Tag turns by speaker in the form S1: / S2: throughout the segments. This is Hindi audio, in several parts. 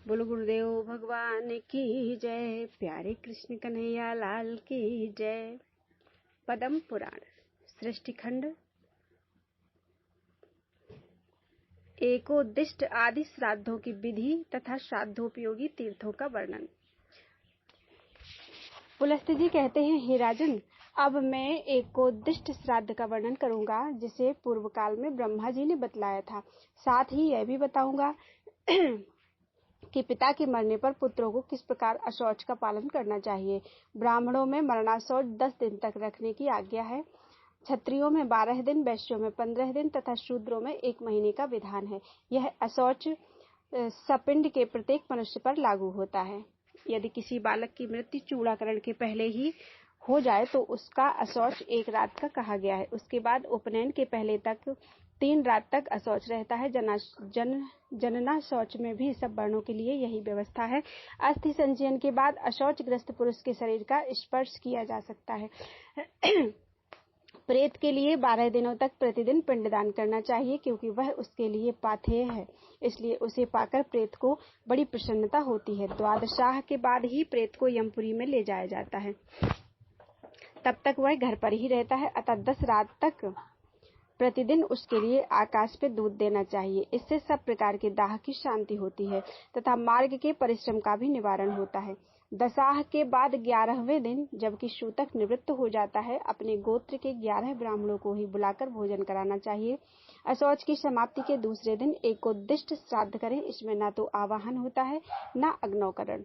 S1: बोलो गुरुदेव भगवान की जय। प्यारे कृष्ण कन्हैया लाल की जय। पद्म पुराण सृष्टि खंड एकोद्दिष्ट आदि श्राद्धों की विधि तथा श्राद्धोपयोगी तीर्थों का वर्णन। पुलस्त्य जी कहते हैं, हे राजन, अब मैं एकोद्दिष्ट श्राद्ध का वर्णन करूंगा जिसे पूर्व काल में ब्रह्मा जी ने बतलाया था। साथ ही यह भी बताऊंगा कि पिता के मरने पर पुत्रों को किस प्रकार अशौच का पालन करना चाहिए। ब्राह्मणों में मरणाशौच 10 दिन तक रखने की आज्ञा है। क्षत्रियों में 12 दिन, वैश्यों में 15 दिन तथा शूद्रों में 1 महीने का विधान है। यह अशौच सपिंड के प्रत्येक मनुष्य पर लागू होता है। यदि किसी बालक की मृत्यु चूड़ाकरण के पहले ही हो जाए तो उसका अशौच 1 रात का कहा गया है। उसके बाद उपनयन के पहले तक 3 रात तक अशौच रहता है। जनना शौच में भी सब वर्णों के लिए यही व्यवस्था है। अस्थि संचयन के बाद अशौचग्रस्त पुरुष के शरीर का स्पर्श किया जा सकता है। प्रेत के लिए 12 दिनों तक प्रतिदिन पिंडदान करना चाहिए, क्योंकि वह उसके लिए पाथेय है, इसलिए उसे पाकर प्रेत को बड़ी प्रसन्नता होती है। द्वादशाह के बाद ही प्रेत को यमपुरी में ले जाया जाता है। तब तक वह घर पर ही रहता है, अतः 10 रात तक प्रतिदिन उसके लिए आकाश पे दूध देना चाहिए। इससे सब प्रकार के दाह की शांति होती है तथा मार्ग के परिश्रम का भी निवारण होता है। दशाह के बाद 11वें दिन जबकि सूतक निवृत्त हो जाता है, अपने गोत्र के 11 ब्राह्मणों को ही बुलाकर भोजन कराना चाहिए। अशौच की समाप्ति के दूसरे दिन एकोद्दिष्ट श्राद्ध करें। इसमें न तो आवाहन होता है न अग्नौकरण,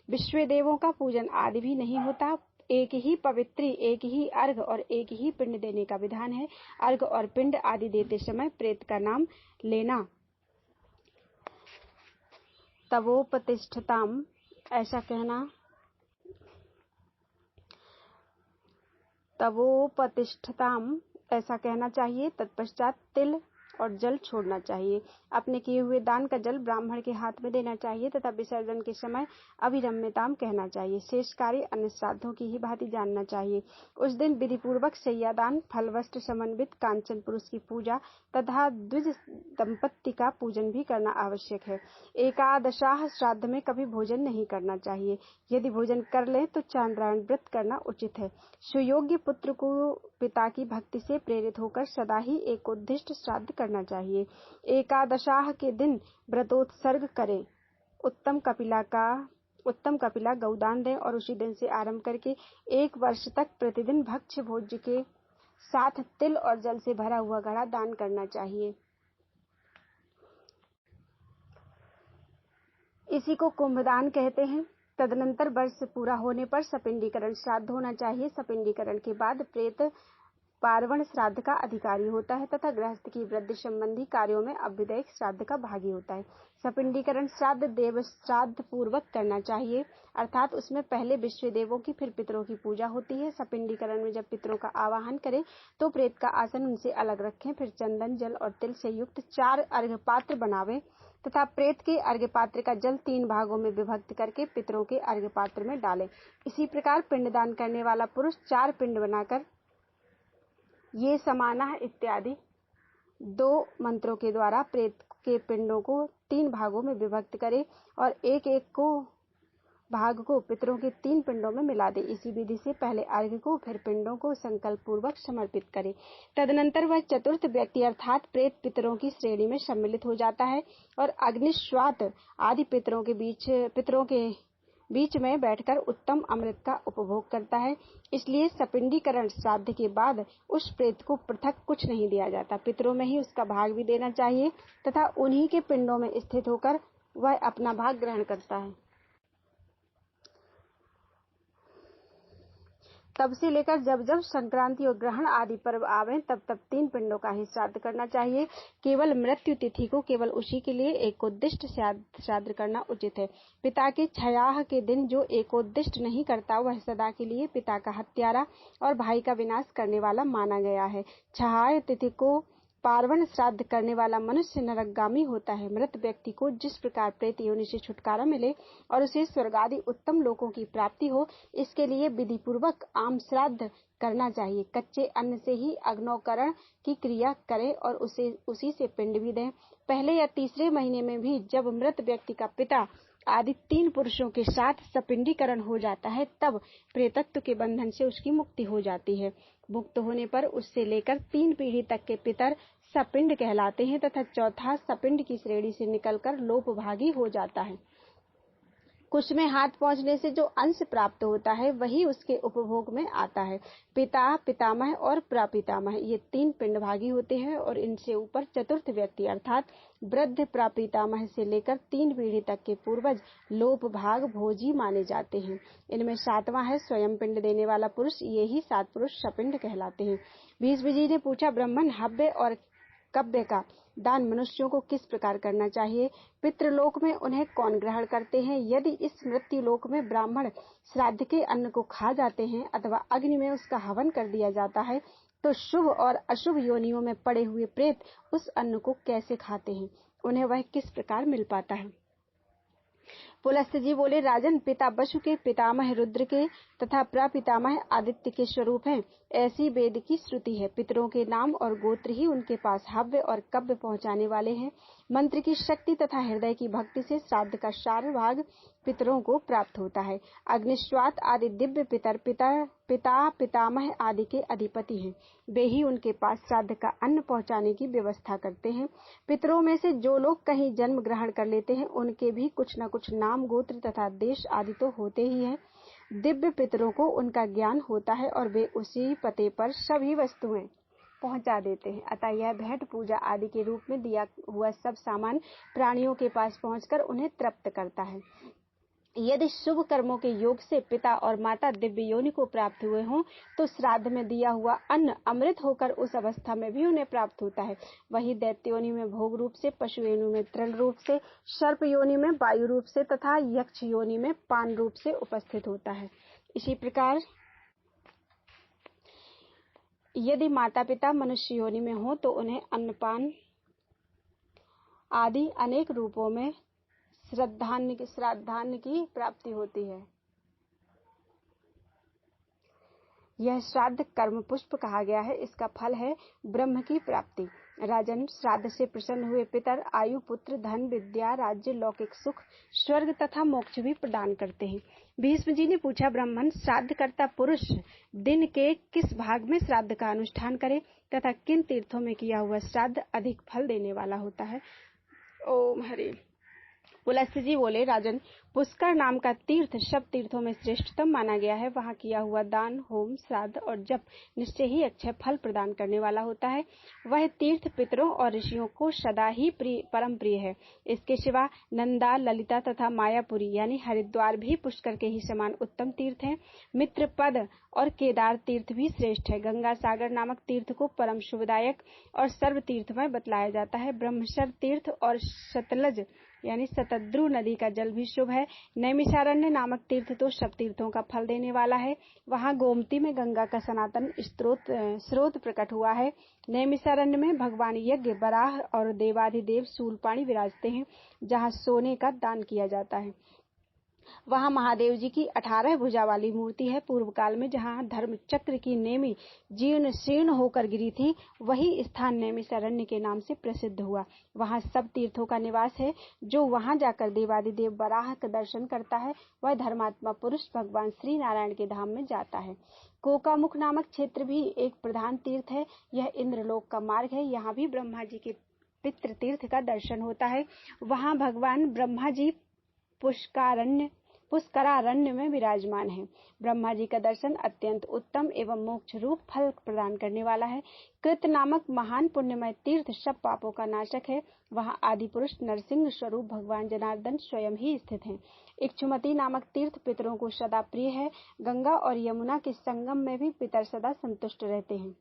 S1: विश्व देवों का पूजन आदि भी नहीं होता। एक ही पवित्री, एक ही अर्घ और एक ही पिंड देने का विधान है। अर्घ और पिंड आदि देते समय प्रेत का नाम लेना। तवोपतिष्ठताम ऐसा कहना चाहिए। तत्पश्चात तिल और जल छोड़ना चाहिए। अपने किए हुए दान का जल ब्राह्मण के हाथ में देना चाहिए तथा विसर्जन के समय अभिरम्यताम कहना चाहिए। शेष कार्य अन्य श्राद्धों की ही भांति जानना चाहिए। उस दिन विधि पूर्वक शय्यादान, फल वस्त्र समन्वित कांचन पुरुष की पूजा तथा द्विज दंपत्ति का पूजन भी करना आवश्यक है। एकादशाह श्राद्ध में कभी भोजन नहीं करना चाहिए। यदि भोजन कर ले तो चांद्रायण व्रत करना उचित है। सुयोग्य पुत्र को पिता की भक्ति से प्रेरित होकर सदा ही एकोद्दिष्ट श्राद्ध करना चाहिए। एकादशाह के दिन व्रतोत्सर्ग करें। उत्तम कपिला गौदान दें और उसी दिन से आरंभ करके 1 वर्ष तक प्रतिदिन भक्ष्य भोज्य के साथ तिल और जल से भरा हुआ घड़ा दान करना चाहिए। इसी को कुंभदान कहते हैं। तदनंतर वर्ष पूरा होने पर सपिंडीकरण श्राद्ध होना चाहिए। सपिंडीकरण के बाद प्रेत पार्वण श्राद्ध का अधिकारी होता है तथा गृहस्थ की वृद्धि संबंधी कार्यों में अभ्युदयिक श्राद्ध का भागी होता है। सपिंडीकरण श्राद्ध देव श्राद्ध पूर्वक करना चाहिए, अर्थात उसमें पहले विश्व देवों की फिर पितरों की पूजा होती है। सपिंडीकरण में जब पितरों का आवाहन करें तो प्रेत का आसन उनसे अलग रखें। फिर चंदन, जल और तिल से युक्त 4 अर्घ्य पात्र बनावें तथा प्रेत के अर्घ्य पात्र का जल 3 भागों में विभक्त करके पितरों के अर्घ्य पात्र में डालें। इसी प्रकार पिंडदान करने वाला पुरुष 4 पिंड बनाकर ये समाना इत्यादि 2 मंत्रों के द्वारा प्रेत के पिंडों को 3 भागों में विभक्त करे और एक भाग को पितरों के 3 पिंडों में मिला दे। इसी विधि से पहले अर्घ्य को फिर पिंडों को संकल्प पूर्वक समर्पित करे। तदनंतर वह चतुर्थ व्यक्ति अर्थात प्रेत पितरों की श्रेणी में सम्मिलित हो जाता है और अग्निश्वात आदि पितरों के बीच में बैठकर उत्तम अमृत का उपभोग करता है। इसलिए सपिंडीकरण श्राद्ध के बाद उस प्रेत को पृथक कुछ नहीं दिया जाता, पितरों में ही उसका भाग भी देना चाहिए तथा उन्हीं के पिंडों में स्थित होकर वह अपना भाग ग्रहण करता है। तब से लेकर जब जब संक्रांति और ग्रहण आदि पर्व आवे तब 3 पिंडों का ही श्राद्ध करना चाहिए। केवल मृत्यु तिथि को केवल उसी के लिए एकोद्दिष्ट श्राद्ध करना उचित है। पिता के छयाह के दिन जो एकोद्दिष्ट नहीं करता वह सदा के लिए पिता का हत्यारा और भाई का विनाश करने वाला माना गया है। छहाय तिथि को पार्वण श्राद्ध करने वाला मनुष्य नरकगामी होता है। मृत व्यक्ति को जिस प्रकार प्रेत योनि से छुटकारा मिले और उसे स्वर्ग आदि उत्तम लोकों की प्राप्ति हो, इसके लिए विधि पूर्वक आम श्राद्ध करना चाहिए। कच्चे अन्न से ही अग्नौकरण की क्रिया करें और उसी से पिंड भी दें। पहले या तीसरे महीने में भी जब मृत व्यक्ति का पिता आदि 3 पुरुषों के साथ सपिंडीकरण हो जाता है, तब प्रेतत्व के बंधन से उसकी मुक्ति हो जाती है। मुक्त होने पर उससे लेकर 3 पीढ़ी तक के पितर सपिंड कहलाते हैं तथा चौथा सपिंड की श्रेणी से निकलकर लोपभागी हो जाता है। कुश में हाथ पहुंचने से जो अंश प्राप्त होता है वही उसके उपभोग में आता है। पिता, पितामह और प्रापितामह ये 3 पिंडभागी होते हैं और इनसे ऊपर चतुर्थ व्यक्ति अर्थात वृद्ध प्रापितामह से लेकर 3 पीढ़ी तक के पूर्वज लोप भाग भोजी माने जाते हैं। इनमें 7वां है स्वयं पिंड देने वाला पुरुष। ये ही 7 पुरुष सपिंड कहलाते हैं। भीष्म जी ने पूछा, ब्राह्मण हव्य और कव्य का दान मनुष्यों को किस प्रकार करना चाहिए? पितृलोक में उन्हें कौन ग्रहण करते हैं? यदि इस मृत्यु लोक में ब्राह्मण श्राद्ध के अन्न को खा जाते हैं अथवा अग्नि में उसका हवन कर दिया जाता है, तो शुभ और अशुभ योनियों में पड़े हुए प्रेत उस अन्न को कैसे खाते हैं? उन्हें वह किस प्रकार मिल पाता है? पुलस्त्य जी बोले, राजन, पिता वसु के, पितामह रुद्र के तथा प्रपितामह आदित्य के स्वरूप हैं। ऐसी वेद की श्रुति है। पितरों के नाम और गोत्र ही उनके पास हव्य और कव्य पहुंचाने वाले हैं। मंत्र की शक्ति तथा हृदय की भक्ति से श्राद्ध का सार भाग पितरों को प्राप्त होता है। अग्निश्वात आदि दिव्य पितर पिता पितामह आदि के अधिपति हैं। वे ही उनके पास श्राद्ध का अन्न पहुंचाने की व्यवस्था करते हैं। पितरों में से जो लोग कहीं जन्म ग्रहण कर लेते हैं उनके भी कुछ न कुछ नाम, गोत्र तथा देश आदि तो होते ही हैं। दिव्य पितरों को उनका ज्ञान होता है और वे उसी पते पर सभी वस्तुएं पहुंचा देते हैं। अतः यह भेंट पूजा आदि के रूप में दिया हुआ सब सामान प्राणियों के पास पहुंचकर उन्हें तृप्त करता है। यदि शुभ कर्मों के योग से पिता और माता दिव्य योनि को प्राप्त हुए हों तो श्राद्ध में दिया हुआ अन्न अमृत होकर उस अवस्था में भी उन्हें प्राप्त होता है। वही दैत्य योनि में भोग रूप से, पशु योनि में तृण रूप से, सर्प योनि में वायु रूप से तथा यक्ष योनि में पान रूप से उपस्थित होता है। इसी प्रकार यदि माता पिता मनुष्य योनि में हो तो उन्हें अन्नपान आदि अनेक रूपों में श्राद्धान्न की प्राप्ति होती है। यह श्राद्ध कर्म पुष्प कहा गया है। इसका फल है ब्रह्म की प्राप्ति। राजन, श्राद्ध से प्रसन्न हुए पितर आयु, पुत्र, धन, विद्या, राज्य, लौकिक सुख, स्वर्ग तथा मोक्ष भी प्रदान करते हैं। भीष्म जी ने पूछा, ब्राह्मण, श्राद्ध करता पुरुष दिन के किस भाग में श्राद्ध का अनुष्ठान करे तथा किन तीर्थों में किया हुआ श्राद्ध अधिक फल देने वाला होता है? ओम हरि। पुलस्त्य जी बोले, राजन, पुष्कर नाम का तीर्थ सब तीर्थों में श्रेष्ठतम माना गया है। वहाँ किया हुआ दान, होम, श्राद्ध और जप निश्चय ही अक्षय फल प्रदान करने वाला होता है। वह तीर्थ पितरों और ऋषियों को सदा ही परम प्रिय है। इसके सिवा नंदा, ललिता तथा मायापुरी यानी हरिद्वार भी पुष्कर के ही समान उत्तम तीर्थ हैं। मित्रपद और केदार तीर्थ भी श्रेष्ठ है। गंगा सागर नामक तीर्थ को परम शुभदायक और सर्व तीर्थमय बतलाया जाता है। ब्रह्मसर तीर्थ और सतलज यानी शतद्रु नदी का जल भी शुभ है। नैमिषारण्य नामक तीर्थ तो सब तीर्थों का फल देने वाला है। वहाँ गोमती में गंगा का सनातन स्रोत प्रकट हुआ है। नैमिषारण्य में भगवान यज्ञ, बराह और देवाधिदेव शूलपाणी विराजते हैं, जहाँ सोने का दान किया जाता है। वहाँ महादेव जी की 18 भुजा वाली मूर्ति है। पूर्व काल में जहाँ धर्म चक्र की नेमी जीर्ण शीर्ण होकर गिरी थी, वही स्थान नैमिषारण्य के नाम से प्रसिद्ध हुआ। वहाँ सब तीर्थों का निवास है। जो वहाँ जाकर देवादिदेव बराह का दर्शन करता है वह धर्मात्मा पुरुष भगवान श्री नारायण के धाम में जाता है। कोकामुख नामक क्षेत्र भी एक प्रधान तीर्थ है। यह इंद्रलोक का मार्ग है। यहाँ भी ब्रह्मा जी के पितृ तीर्थ का दर्शन होता है। वहाँ भगवान ब्रह्मा जी पुष्करारण्य में विराजमान है। ब्रह्मा जी का दर्शन अत्यंत उत्तम एवं मोक्ष रूप फल प्रदान करने वाला है। कृत नामक महान पुण्यमय तीर्थ सब पापों का नाशक है। वहाँ आदि पुरुष नरसिंह स्वरूप भगवान जनार्दन स्वयं ही स्थित हैं। इक्षुमती नामक तीर्थ पितरों को सदा प्रिय है। गंगा और यमुना के संगम में भी पितर सदा संतुष्ट रहते हैं।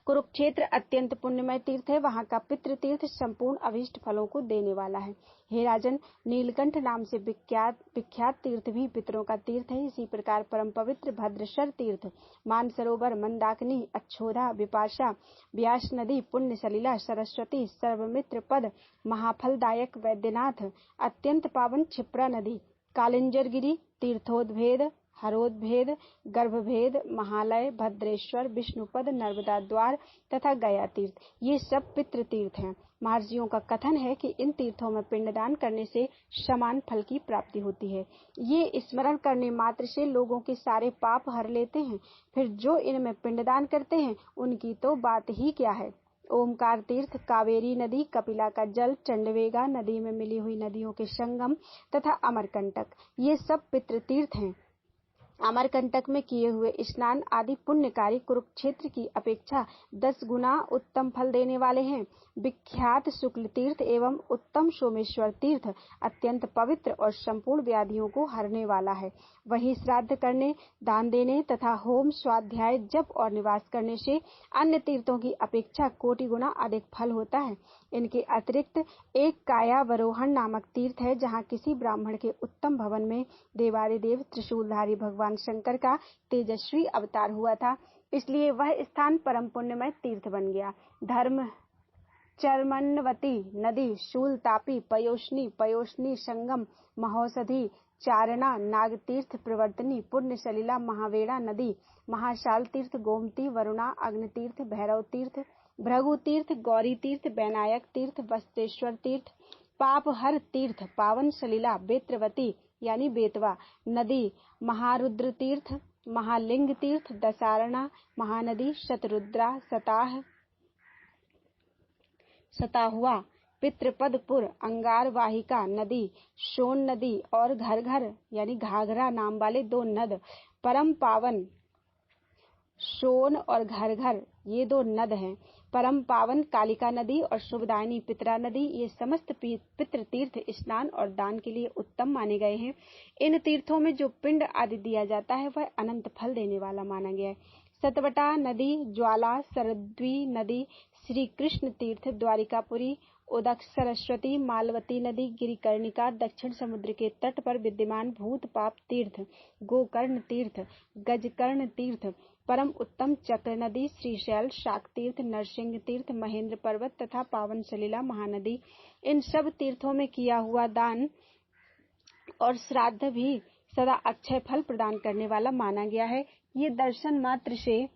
S1: कुरुक्षेत्र अत्यंत पुण्यमय तीर्थ है। वहाँ का पितृ तीर्थ संपूर्ण अभीष्ट फलों को देने वाला है। हे राजन, नीलकंठ नाम से विख्यात तीर्थ भी पितरों का तीर्थ है। इसी प्रकार परम पवित्र भद्रशर तीर्थ, मानसरोवर, मंदाकिनी, अक्षोधा, विपाशा, व्यास नदी, पुण्य सलिला, सरस्वती, सर्वमित्र पद, महाफलदायक वैद्यनाथ, अत्यंत पावन क्षिप्रा नदी, कालिंजरगिरी, तीर्थोद्भेद, हरोदभेद, गर्भभेद, महालय, भद्रेश्वर, विष्णुपद, नर्मदा द्वार तथा गया तीर्थ, ये सब पितृ तीर्थ हैं। महर्षियों का कथन है कि इन तीर्थों में पिंडदान करने से समान फल की प्राप्ति होती है। ये स्मरण करने मात्र से लोगों के सारे पाप हर लेते हैं। फिर जो इनमें पिंडदान करते हैं उनकी तो बात ही क्या है। ओमकार तीर्थ, कावेरी नदी, कपिला का जल, चंडवेगा नदी में मिली हुई नदियों के संगम तथा अमरकंटक, ये सब पितृ तीर्थ हैं। अमरकंटक में किए हुए स्नान आदि पुण्यकारी कुरुक्षेत्र की अपेक्षा 10 गुना उत्तम फल देने वाले हैं। विख्यात शुक्ल तीर्थ एवं उत्तम सोमेश्वर तीर्थ अत्यंत पवित्र और संपूर्ण व्याधियों को हरने वाला है। वहीं श्राद्ध करने, दान देने तथा होम, स्वाध्याय, जप और निवास करने से अन्य तीर्थों की अपेक्षा कोटि गुना अधिक फल होता है। इनके अतिरिक्त एक कायावरोहण नामक तीर्थ है, जहाँ किसी ब्राह्मण के उत्तम भवन में देवादिदेव त्रिशूलधारी भगवान शंकर का तेजस्वी अवतार हुआ था, इसलिए वह स्थान परम पुण्यमय तीर्थ बन गया। धर्म चर्मण्वती नदी, शूलतापी, पयोष्णी संगम, महोषधि, चारणा, नागतीर्थ, प्रवर्तनी, पुण्य सलिला, महावेड़ा नदी, महाशाल तीर्थ, गोमती, वरुणा, अग्नितीर्थ, भैरव तीर्थ, भृगु तीर्थ, गौरी तीर्थ, वैनायक तीर्थ, वस्तेश्वर तीर्थ, पापहर तीर्थ, पावन सलिला, बेत्रवती यानी बेतवा नदी, महारुद्र तीर्थ, महालिंग तीर्थ, दसारणा महानदी, शतरुद्रा, सताहुआ, पितृपदपुर, अंगार वाहिका नदी, सोन नदी और घर घर यानी घाघरा नाम वाले 2 नद, परम पावन सोन और घर घर ये 2 नद हैं। परम पावन कालिका नदी और शुभदायिनी पितरा नदी, ये समस्त पितृ तीर्थ स्नान और दान के लिए उत्तम माने गए हैं। इन तीर्थों में जो पिंड आदि दिया जाता है वह अनंत फल देने वाला माना गया है। सतवटा नदी, ज्वाला, सरद्वी नदी, श्री कृष्ण तीर्थ, द्वारिकापुरी, उदक, सरस्वती, मालवती नदी, गिरिकर्णिका, दक्षिण समुद्र के तट पर विद्यमान भूत पाप तीर्थ, गोकर्ण तीर्थ, गजकर्ण तीर्थ, परम उत्तम चक्र नदी, श्रीशैल, शाक तीर्थ, नरसिंह तीर्थ, महेंद्र पर्वत तथा पावन सलिला महानदी, इन सब तीर्थों में किया हुआ दान और श्राद्ध भी सदा अक्षय फल प्रदान करने वाला माना गया है। ये दर्शन मात्र से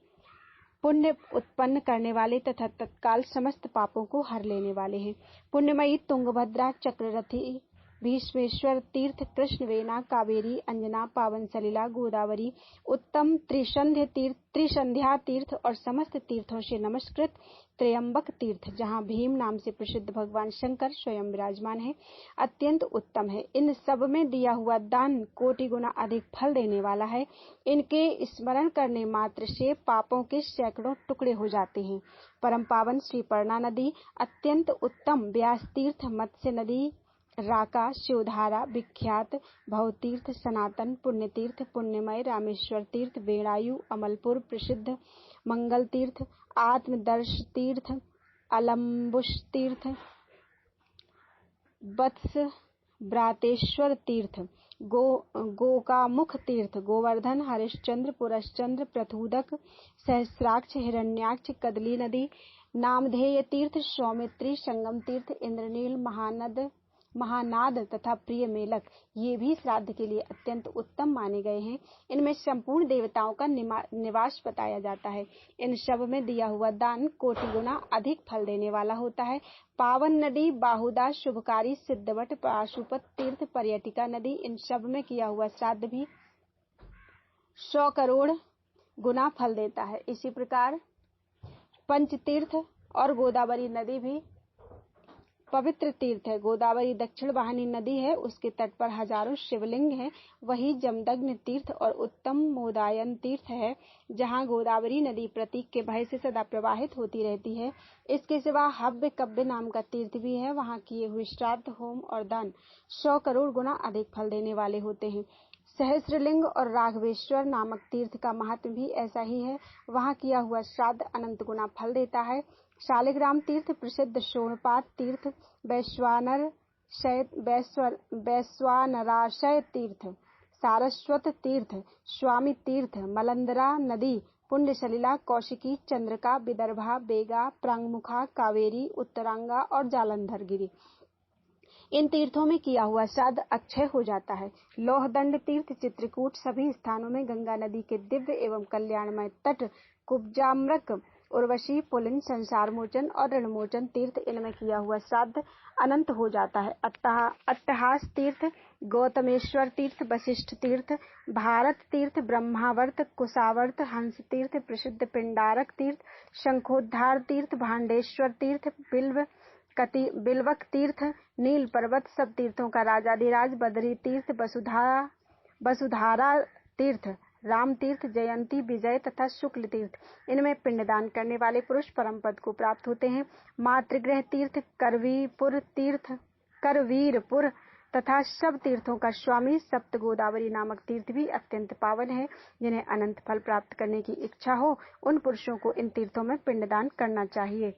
S1: पुण्य उत्पन्न करने वाले तथा तत्काल समस्त पापों को हर लेने वाले हैं। पुण्यमयी तुंगभद्रा, चक्ररथी, भीष्मेश्वर तीर्थ, कृष्णवेना, कावेरी, अंजना, पावन सलिला, गोदावरी, उत्तम त्रिसंध्या तीर्थ और समस्त तीर्थों से नमस्कृत त्रयंबक तीर्थ, जहाँ भीम नाम से प्रसिद्ध भगवान शंकर स्वयं विराजमान है, अत्यंत उत्तम है। इन सब में दिया हुआ दान कोटि गुना अधिक फल देने वाला है। इनके स्मरण करने मात्र से पापों के सैकड़ों टुकड़े हो जाते हैं। परम पावन श्रीपर्णा नदी, अत्यंत उत्तम व्यास तीर्थ, मत्स्य नदी, राका, शिवधारा, विख्यात भवतीर्थ, सनातन पुण्यतीर्थ, पुण्यमय रामेश्वर तीर्थ, वेणायु, अमलपुर प्रसिद्ध मंगल तीर्थ, आत्मदर्श तीर्थ, अलम्बुश तीर्थ, वत्स ब्रातेश्वर तीर्थ, गोकामुख तीर्थ, गोवर्धन, हरिश्चंद्र, पुरश्चंद्र, प्रथुदक, सहस्राक्ष, हिरण्याक्ष, कदली नदी, नामधेय तीर्थ, सौमित्री, संगम तीर्थ, इंद्रनील, महानाद तथा प्रिय मेलक, ये भी श्राद्ध के लिए अत्यंत उत्तम माने गए हैं। इनमें संपूर्ण देवताओं का निवास बताया जाता है। इन सब में दिया हुआ दान कोटि गुना अधिक फल देने वाला होता है। पावन नदी, बाहुदा, शुभकारी, सिद्धवट, पाशुपत तीर्थ, पर्यटिका नदी, इन सब में किया हुआ श्राद्ध भी 100 करोड़ गुना फल देता है। इसी प्रकार पंचतीर्थ और गोदावरी नदी भी पवित्र तीर्थ है। गोदावरी दक्षिण वाहिनी नदी है, उसके तट पर हजारों शिवलिंग हैं। वही जमदग्नि तीर्थ और उत्तम मोदायन तीर्थ है, जहाँ गोदावरी नदी प्रतीक के भय से सदा प्रवाहित होती रहती है। इसके सिवा हव्य कव्य नाम का तीर्थ भी है। वहाँ किए हुए श्राद्ध, होम और दान 100 करोड़ गुना अधिक फल देने वाले होते हैं। सहस्रलिंग और राघवेश्वर नामक तीर्थ का महात्म्य भी ऐसा ही है। वहाँ किया हुआ श्राद्ध अनंत गुना फल देता है। शालिग्राम तीर्थ प्रसिद्ध शोणपात तीर्थ, वैश्वानराशय तीर्थ, सारस्वत तीर्थ, स्वामी तीर्थ, मलंदरा नदी, पुण्य सलिला, कौशिकी, चंद्रका, विदर्भा, बेगा, प्रांगमुखा, कावेरी, उत्तरांगा और जालंधर गिरी, इन तीर्थों में किया हुआ श्राद्ध अक्षय हो जाता है। लौहदंड तीर्थ, चित्रकूट सभी स्थानों में गंगा नदी के दिव्य एवं कल्याणमय तट, कुब्जाम्रक, उर्वशी, पुलिन, संसार मोचन और ऋणमोचन तीर्थ, इनमें किया हुआ श्राद्ध अनंत हो जाता है। अट्टहास तीर्थ, गौतमेश्वर तीर्थ, वशिष्ठ तीर्थ, भारत तीर्थ, ब्रह्मावर्त, कुशावर्त, हंस तीर्थ, प्रसिद्ध पिंडारक तीर्थ, शंखोद्धार तीर्थ, भांडेश्वर तीर्थ, बिल्वक तीर्थ, नील पर्वत, सब तीर्थों का राजाधिराज, बद्री तीर्थ, वसुधारा तीर्थ, राम तीर्थ, जयंती, विजय तथा शुक्ल तीर्थ, इनमें पिंडदान करने वाले पुरुष परम पद को प्राप्त होते हैं। मातृगृह तीर्थ, करवीरपुर तथा सब तीर्थों का स्वामी सप्त गोदावरी नामक तीर्थ भी अत्यंत पावन है। जिन्हें अनंत फल प्राप्त करने की इच्छा हो, उन पुरुषों को इन तीर्थों में पिंडदान करना चाहिए।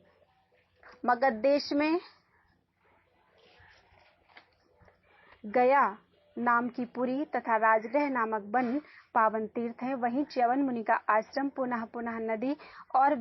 S1: मगध देश में गया नाम की पुरी तथा राजगृह नामक वन पावन तीर्थ है। वहीं च्यवन मुनि का आश्रम, पुनः पुनः नदी और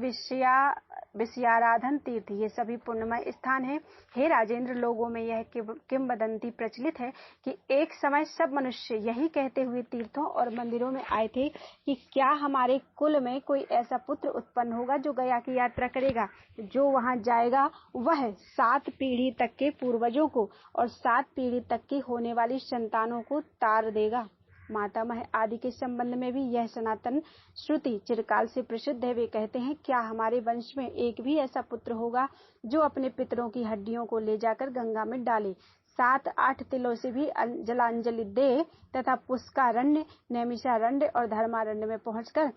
S1: विषयाराधन तीर्थ, ये सभी पुण्यमय स्थान है। हे राजेंद्र, लोगों में यह किंवदंती प्रचलित है कि एक समय सब मनुष्य यही कहते हुए तीर्थों और मंदिरों में आए थे कि क्या हमारे कुल में कोई ऐसा पुत्र उत्पन्न होगा जो गया की यात्रा करेगा। जो वहां जाएगा वह 7 पीढ़ी तक के पूर्वजों को और 7 पीढ़ी तक की होने वाली संतानों को तार देगा। मातामह आदि के संबंध में भी यह सनातन श्रुति चिरकाल से प्रसिद्ध है। वे कहते हैं, क्या हमारे वंश में एक भी ऐसा पुत्र होगा जो अपने पितरों की हड्डियों को ले जाकर गंगा में डाले, 7-8 तिलों से भी जलांजलि दे तथा पुष्कारण्य, नैमिषारण्य और धर्मारण्य में पहुंचकर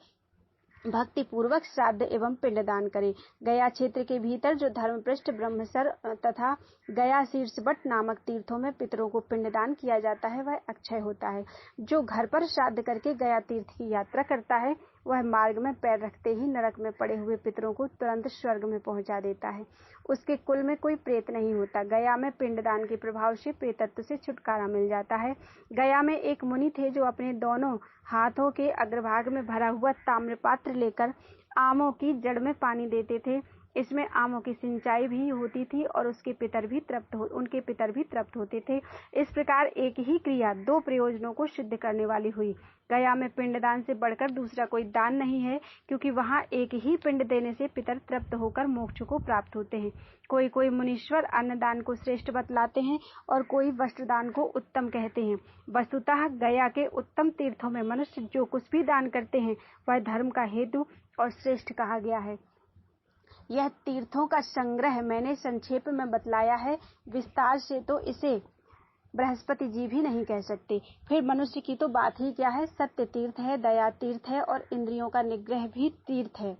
S1: भक्ति पूर्वक श्राद्ध एवं पिंडदान करे। गया क्षेत्र के भीतर जो धर्मपृष्ठ, ब्रह्मसर तथा गया शीर्षवट नामक तीर्थों में पितरों को पिंडदान किया जाता है, वह अक्षय होता है। जो घर पर श्राद्ध करके गया तीर्थ की यात्रा करता है, वह मार्ग में पैर रखते ही नरक में पड़े हुए पितरों को तुरंत स्वर्ग में पहुंचा देता है। उसके कुल में कोई प्रेत नहीं होता। गया में पिंडदान के प्रभाव से प्रेतत्व से छुटकारा मिल जाता है। गया में एक मुनि थे जो अपने दोनों हाथों के अग्रभाग में भरा हुआ ताम्र पात्र लेकर आमों की जड़ में पानी देते थे। इसमें आमों की सिंचाई भी होती थी और उनके पितर भी तृप्त होते थे। इस प्रकार एक ही क्रिया 2 प्रयोजनों को सिद्ध करने वाली हुई। गया में पिंडदान से बढ़कर दूसरा कोई दान नहीं है, क्योंकि वहां एक ही पिंड देने से पितर तृप्त होकर मोक्ष को प्राप्त होते हैं। कोई मुनीश्वर अन्नदान को श्रेष्ठ बतलाते हैं और कोई वस्त्रदान को उत्तम कहते हैं। वस्तुतः गया के उत्तम तीर्थों में मनुष्य जो कुछ भी दान करते हैं, वह धर्म का हेतु और श्रेष्ठ कहा गया है। यह तीर्थों का संग्रह मैंने संक्षेप में बतलाया है, विस्तार से तो इसे बृहस्पति जी भी नहीं कह सकते। फिर मनुष्य की तो बात ही क्या है। सत्य तीर्थ है, दया तीर्थ है और इंद्रियों का निग्रह भी तीर्थ है।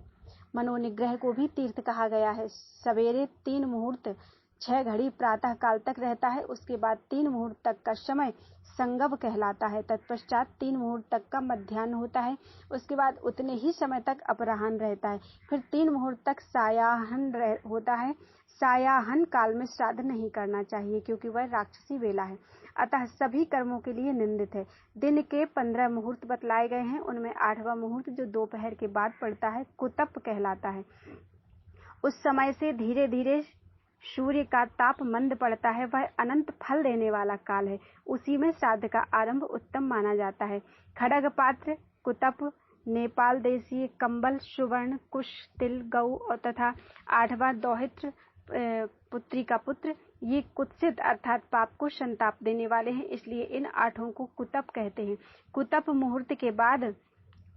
S1: मनोनिग्रह को भी तीर्थ कहा गया है। सवेरे 3 मुहूर्त 6 घड़ी प्रातः काल तक रहता है। उसके बाद 3 मुहूर्त तक का समय संगव कहलाता है। तत्पश्चात 3 मुहूर्त तक का मध्याह्न होता है। उसके बाद उतने ही समय तक अपराह्न रहता है। फिर 3 मुहूर्त तक सायाह्न होता है। सायाह्न काल में श्राद्ध नहीं करना चाहिए, क्योंकि वह राक्षसी वेला है, अतः सभी कर्मों के लिए निंदित है। दिन के 15 मुहूर्त बतलाए गए हैं। उनमें 8वां मुहूर्त जो दोपहर के बाद पड़ता है, कुतप कहलाता है। उस समय से धीरे धीरे सूर्य का ताप मंद पड़ता है। वह अनंत फल देने वाला काल है। उसी में श्राद्ध का आरंभ उत्तम माना जाता है। खड़ग पात्र, कुतप, नेपाल देशीय कंबल, सुवर्ण, कुश, तिल, गौ और तथा 8वां दौहित्र पुत्री का पुत्र, ये कुत्सित अर्थात पाप को संताप देने वाले हैं, इसलिए इन 8 को कुतप कहते हैं। कुतप मुहूर्त के बाद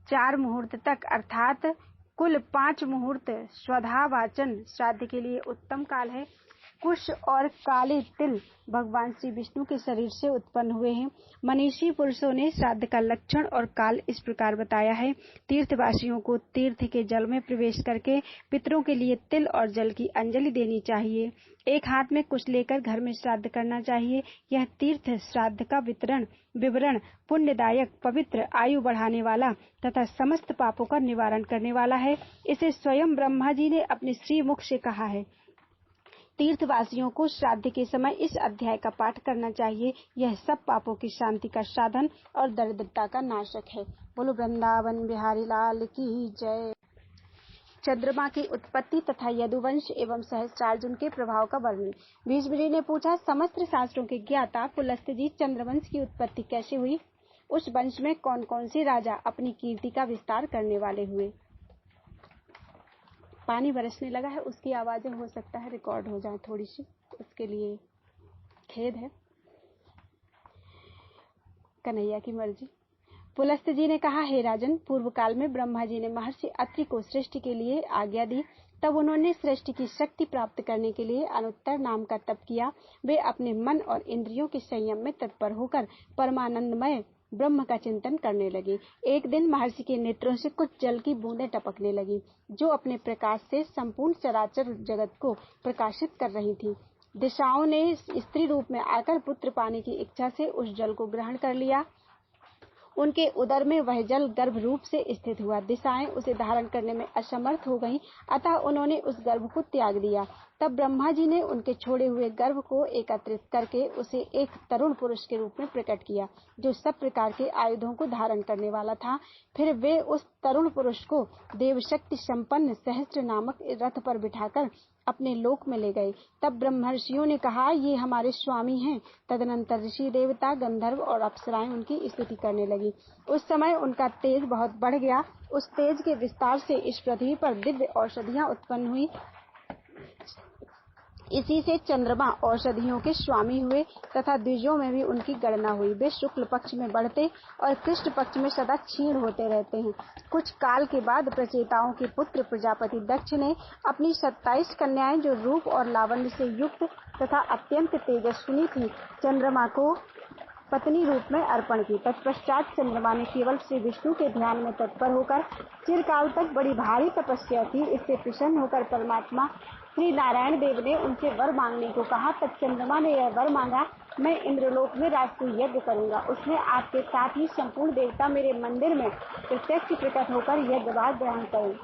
S1: 4 मुहूर्त तक अर्थात कुल 5 मुहूर्त स्वधावाचन श्राद्ध के लिए उत्तम काल है। कुश और काले तिल भगवान श्री विष्णु के शरीर से उत्पन्न हुए हैं। मनीषी पुरुषों ने श्राद्ध का लक्षण और काल इस प्रकार बताया है। तीर्थवासियों को तीर्थ के जल में प्रवेश करके पितरों के लिए तिल और जल की अंजलि देनी चाहिए। एक हाथ में कुश लेकर घर में श्राद्ध करना चाहिए। यह तीर्थ श्राद्ध का विवरण पुण्यदायक, पवित्र, आयु बढ़ाने वाला तथा समस्त पापों का निवारण करने वाला है। इसे स्वयं ब्रह्मा जी ने अपने श्री मुख से कहा है। तीर्थवासियों को श्राद्ध के समय इस अध्याय का पाठ करना चाहिए। यह सब पापों की शांति का साधन और दरिद्रता का नाशक है। बोलो वृंदावन बिहारी लाल की जय। चंद्रमा की उत्पत्ति तथा यदुवंश एवं सहस्त्रार्जुन के प्रभाव का वर्णन। भीष्म ने पूछा, समस्त शास्त्रों के ज्ञाता पुलस्त्य जी, चंद्रवंश की उत्पत्ति कैसे हुई? उस वंश में कौन कौन से राजा अपनी कीर्ति का विस्तार करने वाले हुए? पानी बरसने लगा है, उसकी आवाजें हो सकता है रिकॉर्ड हो जाए थोड़ी सी, उसके लिए खेद है। कन्हैया की मर्जी। पुलस्त्य जी ने कहा, हे राजन, पूर्व काल में ब्रह्मा जी ने महर्षि अत्रि को सृष्टि के लिए आज्ञा दी। तब उन्होंने सृष्टि की शक्ति प्राप्त करने के लिए अनुत्तर नाम का तप किया। वे अपने मन और इंद्रियों के संयम में तत्पर होकर परमानंदमय ब्रह्म का चिंतन करने लगे। एक दिन महर्षि के नेत्रों से कुछ जल की बूंदें टपकने लगी, जो अपने प्रकाश से संपूर्ण चराचर जगत को प्रकाशित कर रही थी। दिशाओं ने स्त्री रूप में आकर पुत्र पाने की इच्छा से उस जल को ग्रहण कर लिया। उनके उदर में वह जल गर्भ रूप से स्थित हुआ। दिशाएं उसे धारण करने में असमर्थ हो गईं, अतः उन्होंने उस गर्भ को त्याग दिया। तब ब्रह्मा जी ने उनके छोड़े हुए गर्भ को एकत्रित करके उसे एक तरुण पुरुष के रूप में प्रकट किया, जो सब प्रकार के आयुधों को धारण करने वाला था। फिर वे उस तरुण पुरुष को देवशक्ति संपन्न सहस्त्र नामक रथ पर बिठाकर अपने लोक में ले गए। तब ब्रह्मर्षियों ने कहा, ये हमारे स्वामी हैं। तदनंतर ऋषि, देवता, गंधर्व और अप्सराएं उनकी स्तुति करने लगी। उस समय उनका तेज बहुत बढ़ गया। उस तेज के विस्तार से इस पृथ्वी पर दिव्य औषधियां उत्पन्न हुई। इसी से चंद्रमा औषधियों के स्वामी हुए तथा द्विजों में भी उनकी गणना हुई। वे शुक्ल पक्ष में बढ़ते और कृष्ण पक्ष में सदा क्षीण होते रहते हैं। कुछ काल के बाद प्रचेताओं के पुत्र प्रजापति दक्ष ने अपनी 27 कन्याएं, जो रूप और लावण्य से युक्त तथा अत्यंत तेजस्विनी थी, चंद्रमा को पत्नी रूप में अर्पण की। तत्पश्चात चंद्रमा ने केवल श्री विष्णु के ध्यान में तत्पर होकर चिरकाल तक बड़ी भारी तपस्या की। इससे प्रसन्न होकर परमात्मा श्री नारायण देव ने उनसे वर मांगने को कहा। तब चंद्रमा ने यह वर मांगा, मैं इंद्रलोक में राष्ट्रीय यज्ञ करूंगा। उसमें आपके साथ ही संपूर्ण देवता मेरे मंदिर में प्रत्यक्ष प्रकट होकर यज्ञभाग ग्रहण करें।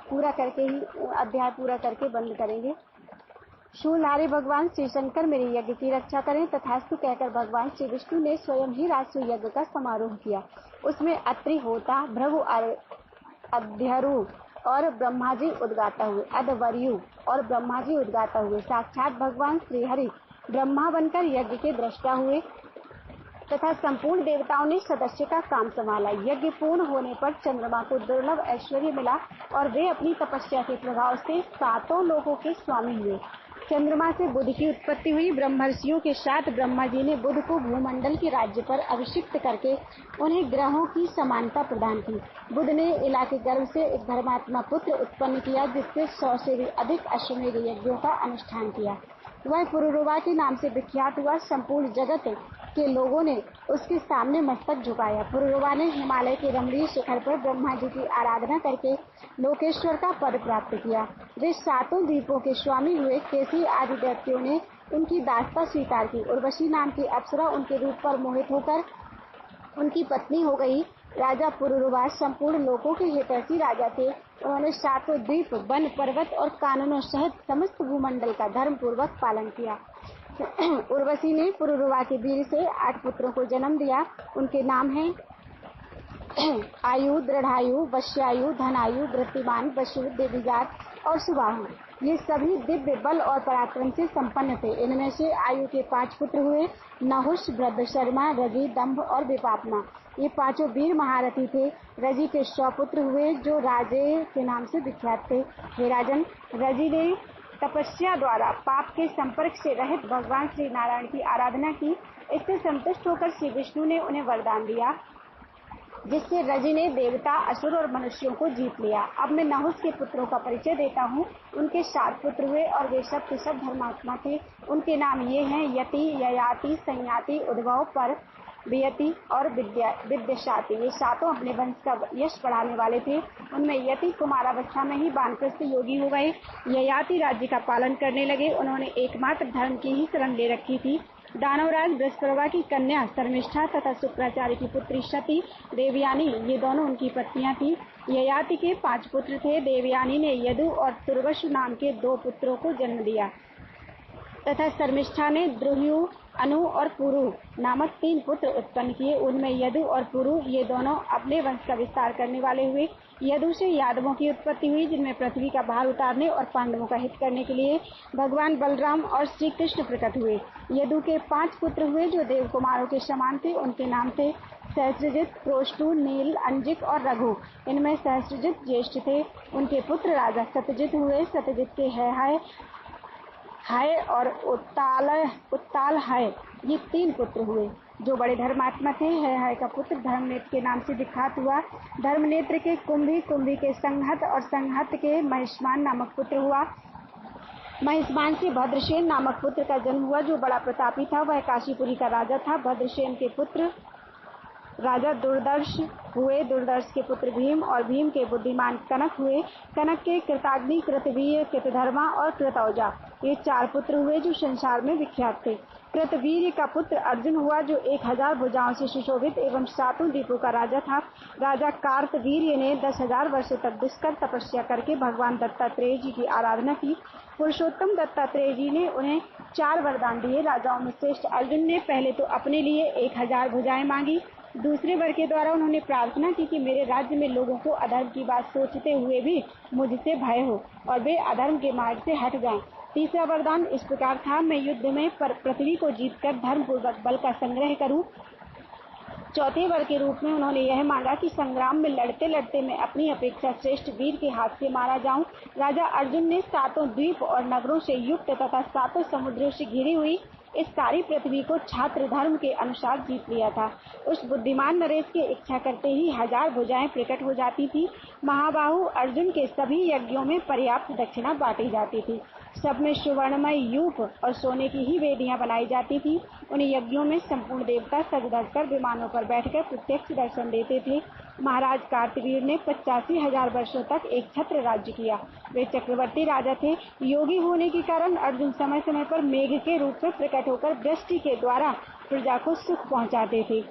S1: पूरा करके ही अध्याय पूरा करके बंद करेंगे। शूलधारी भगवान श्री शंकर मेरे यज्ञ की रक्षा करें। तथास्तु कहकर भगवान श्री विष्णु ने स्वयं ही राष्ट्रीय यज्ञ का समारोह किया। उसमें अत्रि, होता, भृगु, अध्यरु और ब्रह्मा जी उद्गाता हुए, अधवर्यु और ब्रह्मा जी उद्गाता हुए। साक्षात भगवान श्री हरि ब्रह्मा बनकर यज्ञ के दृष्टा हुए तथा संपूर्ण देवताओं ने सदस्य का काम संभाला। यज्ञ पूर्ण होने पर चंद्रमा को दुर्लभ ऐश्वर्य मिला और वे अपनी तपस्या के प्रभाव से 7 लोकों के स्वामी हुए। चंद्रमा से बुध की उत्पत्ति हुई। ब्रह्मर्षियों के साथ ब्रह्मा जी ने बुध को भूमंडल के राज्य पर अभिषिक्त करके उन्हें ग्रहों की समानता प्रदान की। बुध ने इला के गर्भ से एक धर्मात्मा पुत्र उत्पन्न किया, जिससे 100 से भी अधिक अश्वमेध यज्ञों का अनुष्ठान किया। वह पुरुरवा के नाम से विख्यात हुआ। संपूर्ण जगत के लोगों ने उसके सामने मस्तक झुकाया। पुरुरवा ने हिमालय के रमणीय शिखर पर ब्रह्मा जी की आराधना करके लोकेश्वर का पद प्राप्त किया। वे 7 द्वीपों के स्वामी हुए। केसी आदि दैत्यों ने उनकी दासता स्वीकार की। उर्वशी नाम की अप्सरा उनके रूप पर मोहित होकर उनकी पत्नी हो गई। राजा पुरुरवा संपूर्ण लोकों के हितैषी राजा थे। उन्होंने 7 द्वीप, वन, पर्वत और कानूनों सहित समस्त भूमंडल का धर्म पूर्वक पालन किया। उर्वशी ने पुरुरवा के वीर से 8 पुत्रों को जन्म दिया। उनके नाम हैं आयु, दृढ़ायु, वश्यायु, धनायु, वृत्तिमान, वसु, देवीजात और सुबाहु। ये सभी दिव्य बल और पराक्रम से संपन्न थे। इनमें से आयु के 5 पुत्र हुए, नहुष, भद्रशर्मा, रजि, दंभ और विपापना। ये 5 वीर महारथी थे। रजि के 100 पुत्र हुए, जो राजे के नाम से विख्यात थे। हे राजन, रजि ने तपस्या द्वारा पाप के संपर्क से रहित भगवान श्री नारायण की आराधना की। इससे संतुष्ट होकर श्री विष्णु ने उन्हें वरदान दिया, जिससे रजि ने देवता, असुर और मनुष्यों को जीत लिया। अब मैं नहुष के पुत्रों का परिचय देता हूँ। उनके 7 पुत्र हुए और वे सब के सब धर्मात्मा थे। उनके नाम ये हैं, यति, ययाति, संयाति, उद्भव, पर, वियति और विद्याशाति। ये 7 अपने वंश का यश बढ़ाने वाले थे। उनमें यति कुमारावस्था में ही वानप्रस्थ योगी हो गए। ययाति राज्य का पालन करने लगे। उन्होंने एकमात्र धर्म की ही शरण ले रखी थी। दानवराज बृहस्पति की कन्या शर्मिष्ठा तथा शुक्राचार्य की पुत्री सती, देवयानी, ये दोनों उनकी पत्नियां थी। ययाति के 5 पुत्र थे। देवयानी ने यदु और तुर्वसु नाम के 2 पुत्रों को जन्म दिया तथा शर्मिष्ठा ने द्रुह्यु, अनु और पुरु नामक 3 पुत्र उत्पन्न किए। उनमें यदु और पुरु ये दोनों अपने वंश का विस्तार करने वाले हुए। यदु से यादवों की उत्पत्ति हुई, जिनमें पृथ्वी का भार उतारने और पांडवों का हित करने के लिए भगवान बलराम और श्री कृष्ण प्रकट हुए। यदु के 5 पुत्र हुए जो देव कुमारों के समान थे। उनके नाम थे सहस्त्रजित, क्रोष्टु, नील, अंजिक और रघु। इनमें सहस्त्रजित ज्येष्ठ थे। उनके पुत्र राजा सत्यजित हुए। सत्यजित के हाय और उत्ताल हाय ये 3 पुत्र हुए जो बड़े धर्मात्मा थे। हाय का पुत्र धर्मनेत्र के नाम से विख्यात हुआ। धर्मनेत्र के कुंभी, कुंभी के संहत और संहत के महिष्मान नामक पुत्र हुआ। महिष्मान से भद्रसेन नामक पुत्र का जन्म हुआ जो बड़ा प्रतापी था। वह काशीपुरी का राजा था। भद्रसेन के पुत्र राजा दुर्दर्श हुए। दुर्दर्श के पुत्र भीम और भीम के बुद्धिमान कनक हुए। कनक के कृताग्नि, कृतवीर, कृतधर्मा और कृतौजा ये 4 पुत्र हुए जो संसार में विख्यात थे। कृतवीर का पुत्र अर्जुन हुआ जो 1000 भुजाओं से सुशोभित एवं 7 द्वीपों का राजा था। राजा कार्तवीर्य ने 10,000 वर्ष तक दुष्कर तपस्या करके भगवान दत्तात्रेय जी की आराधना की। पुरुषोत्तम दत्तात्रेय जी ने उन्हें 4 वरदान दिए। राजाओं में श्रेष्ठ अर्जुन ने पहले तो अपने लिए 1000 भुजाएं मांगी। दूसरे वर के द्वारा उन्होंने प्रार्थना की कि मेरे राज्य में लोगों को अधर्म की बात सोचते हुए भी मुझसे भय हो और वे अधर्म के मार्ग से हट जाएं। तीसरा वरदान इस प्रकार था, मैं युद्ध में पृथ्वी को जीतकर धर्म पूर्वक बल का संग्रह करूं। चौथे वर के रूप में उन्होंने यह मांगा कि संग्राम में लड़ते लड़ते मैं अपनी अपेक्षा श्रेष्ठ वीर के हाथ से मारा जाऊं। राजा अर्जुन ने 7 द्वीप और नगरों से युक्त तथा 7 समुद्रों से घिरी हुई इस सारी पृथ्वी को छात्र धर्म के अनुसार जीत लिया था। उस बुद्धिमान नरेश के इच्छा करते ही 1000 भुजाएं प्रकट हो जाती थी। महाबाहु अर्जुन के सभी यज्ञों में पर्याप्त दक्षिणा बांटी जाती थी। सब में सुवर्णमय यूप और सोने की ही वेदियां बनाई जाती थी। उन यज्ञों में संपूर्ण देवता सज धज कर विमानों पर बैठकर प्रत्यक्ष दर्शन देते थे। महाराज कार्तवीर ने 85,000 वर्षों तक एक छत्र राज्य किया। वे चक्रवर्ती राजा थे। योगी होने के कारण अर्जुन समय समय पर मेघ के रूप में प्रकट होकर वृष्टि के द्वारा प्रजा को सुख पहुंचाते थे।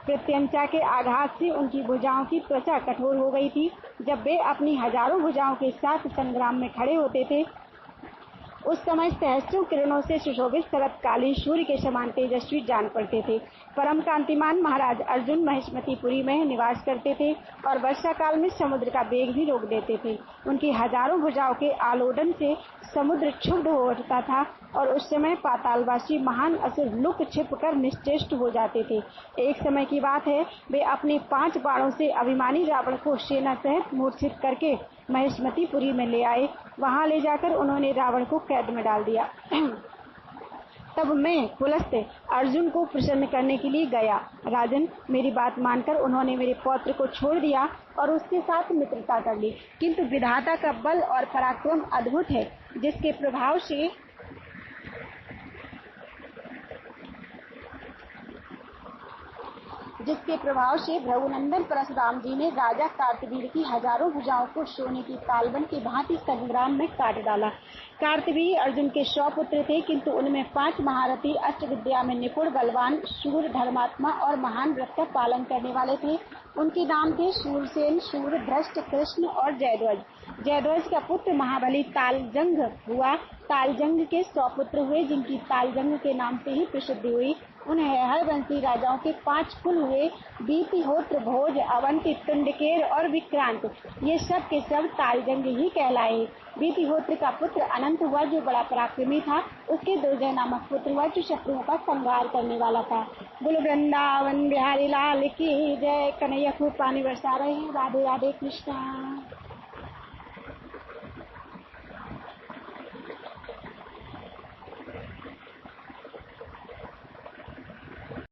S1: प्रत्यंचा के आघात से उनकी भुजाओं की त्वचा कठोर हो गई थी। जब वे अपनी हजारों भुजाओं के साथ संग्राम में खड़े होते थे उस समय सहस्त्रों किरणों से सुशोभित शरतकालीन सूर्य के समान तेजस्वी जान पड़ते थे। परम कांतिमान महाराज अर्जुन महिष्मतीपुरी में निवास करते थे और वर्षा काल में समुद्र का वेग भी रोक देते थे। उनकी हजारों भुजाओं के आलोडन से समुद्र क्षुब्ध हो उठता था और उस समय पातालवासी महान असुर लुक छिप कर निश्चेष्ट हो जाते थे। एक समय की बात है, वे अपने 5 बाणों से अभिमानी रावण को सेना सहित मूर्छित करके महिष्मतीपुरी में ले आए। वहां ले जाकर उन्होंने रावण को कैद में डाल दिया। तब मैं पुलस्त अर्जुन को प्रसन्न करने के लिए गया। राजन, मेरी बात मानकर उन्होंने मेरे पौत्र को छोड़ दिया और उसके साथ मित्रता कर ली। किंतु विधाता का बल और पराक्रम अद्भुत है, जिसके प्रभाव से भृगुनंदन परशुराम जी ने राजा कार्तवीर की हजारों भुजाओं को सोने की तालबन की भांति संग्राम में काट डाला। कार्तवीर अर्जुन के 100 पुत्र थे, किंतु उनमें 5 महारथी, अष्ट विद्या में निपुण, बलवान, शूर, धर्मात्मा और महान व्रत का पालन करने वाले थे। उनके नाम थे शूरसेन, शूरधृष्ट, कृष्ण और जयध्वज। जयध्वज का पुत्र महाबली तालजंग हुआ। तालजंग के 100 पुत्र हुए, जिनकी तालजंग के नाम से ही प्रसिद्धि हुई। उन हैहयवंशी राजाओं के 5 कुल हुए, बीतिहोत्र, भोज, अवंती, तुंडकेर और विक्रांत। ये सब के सब तालजंग ही कहलाए। बीतिहोत्र का पुत्र अनंत हुआ जो बड़ा पराक्रमी था। उसके दुर्जय नामक पुत्र हुआ जो शत्रुओं का संहार करने वाला था। बोलो वृंदावन बिहारी लाल की जय। कन्हैया खूब पानी बरसा रहे हैं। राधे राधे कृष्णा।